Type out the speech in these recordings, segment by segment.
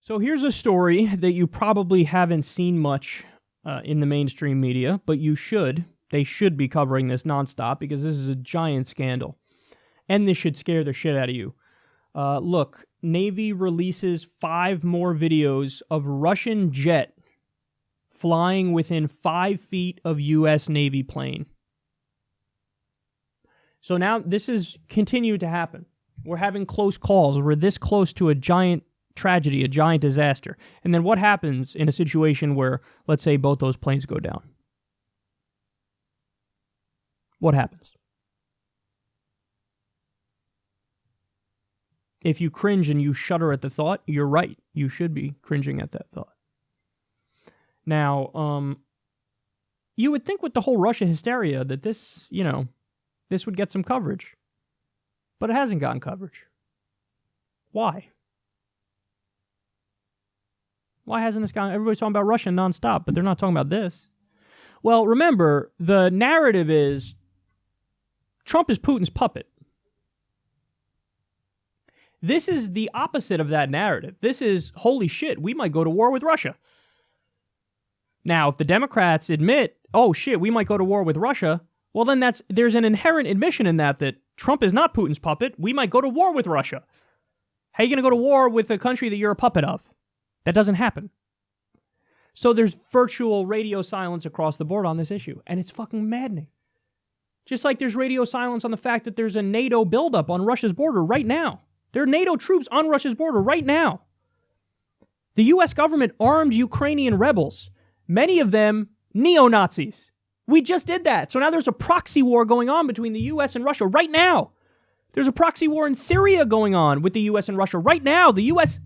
So here's a story that you probably haven't seen much in the mainstream media, but you should. They should be covering this nonstop because this is a giant scandal. And this should scare the shit out of you. Look, Navy releases 5 more videos of Russian jet flying within 5 feet of U.S. Navy plane. So now this is continued to happen. We're having close calls. We're this close to a giant tragedy, a giant disaster. And then what happens in a situation where, let's say, both those planes go down? What happens? If you cringe and you shudder at the thought, you're right. You should be cringing at that thought. Now, you would think with the whole Russia hysteria that this, this would get some coverage. But it hasn't gotten coverage. Why? Why hasn't this gotten... Everybody's talking about Russia nonstop, but they're not talking about this. Well, remember, the narrative is Trump is Putin's puppet. This is the opposite of that narrative. This is, holy shit, we might go to war with Russia. Now, if the Democrats admit, oh shit, we might go to war with Russia, well then there's an inherent admission in that Trump is not Putin's puppet. We might go to war with Russia. How are you going to go to war with a country that you're a puppet of? That doesn't happen. So there's virtual radio silence across the board on this issue, and it's fucking maddening. Just like there's radio silence on the fact that there's a NATO buildup on Russia's border right now. There are NATO troops on Russia's border right now. The U.S. government armed Ukrainian rebels, many of them neo-Nazis. We just did that. So now there's a proxy war going on between the U.S. and Russia right now. There's a proxy war in Syria going on with the U.S. and Russia right now. The U.S.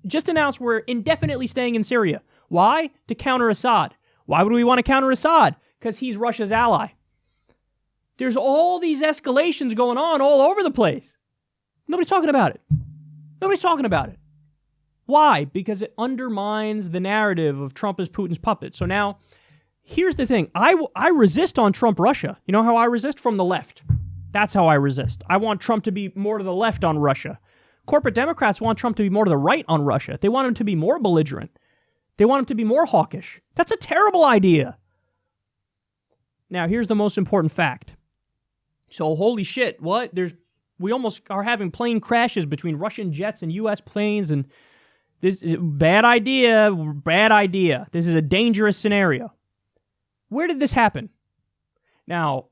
just announced we're indefinitely staying in Syria. Why? To counter Assad. Why would we want to counter Assad? Because he's Russia's ally. There's all these escalations going on all over the place. Nobody's talking about it. Nobody's talking about it. Why? Because it undermines the narrative of Trump as Putin's puppet. So now, here's the thing. I resist on Trump-Russia. You know how I resist? From the left. That's how I resist. I want Trump to be more to the left on Russia. Corporate Democrats want Trump to be more to the right on Russia. They want him to be more belligerent. They want him to be more hawkish. That's a terrible idea. Now, here's the most important fact. So, holy shit, what? We almost are having plane crashes between Russian jets and U.S. planes, and this bad idea. This is a dangerous scenario. Where did this happen? Now,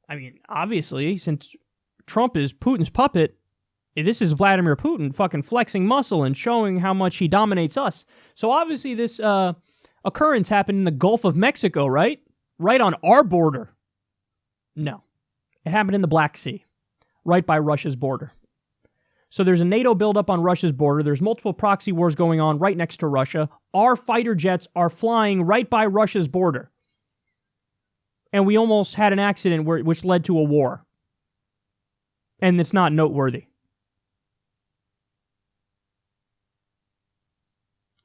I mean, obviously, since Trump is Putin's puppet, this is Vladimir Putin fucking flexing muscle and showing how much he dominates us. So obviously this occurrence happened in the Gulf of Mexico, right? Right on our border. No. It happened in the Black Sea, right by Russia's border. So there's a NATO buildup on Russia's border. There's multiple proxy wars going on right next to Russia. Our fighter jets are flying right by Russia's border. And we almost had an accident which led to a war. And it's not noteworthy.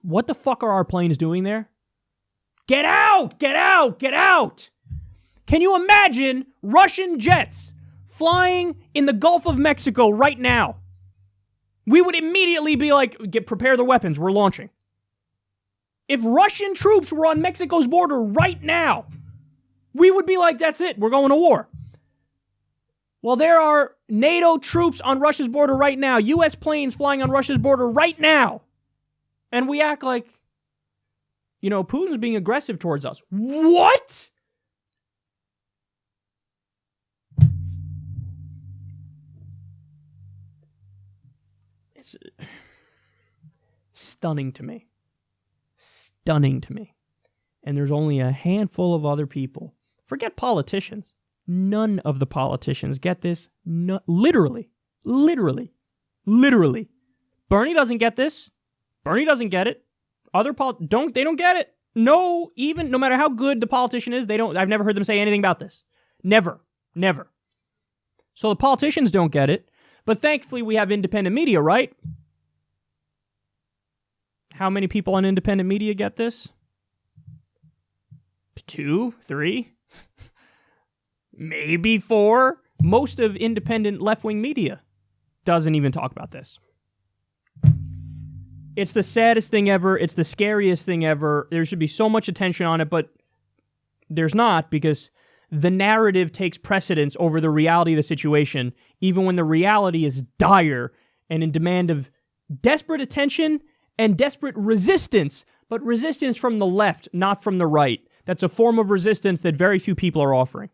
What the fuck are our planes doing there? Get out! Get out! Get out! Can you imagine Russian jets flying in the Gulf of Mexico right now? We would immediately be like, prepare the weapons, we're launching. If Russian troops were on Mexico's border right now, we would be like, that's it, we're going to war. Well, there are NATO troops on Russia's border right now, U.S. planes flying on Russia's border right now. And we act like, Putin's being aggressive towards us. What? It's stunning to me. Stunning to me. And there's only a handful of other people. Forget politicians. None of the politicians get this. No, literally. Bernie doesn't get this. Bernie doesn't get it. They don't get it. No matter how good the politician is, I've never heard them say anything about this. Never. So the politicians don't get it, but thankfully we have independent media, right? How many people on independent media get this? 2, 3, maybe 4. Most of independent left-wing media doesn't even talk about this. It's the saddest thing ever. It's the scariest thing ever. There should be so much attention on it, but there's not, because the narrative takes precedence over the reality of the situation, even when the reality is dire and in demand of desperate attention and desperate resistance, but resistance from the left, not from the right. That's a form of resistance that very few people are offering.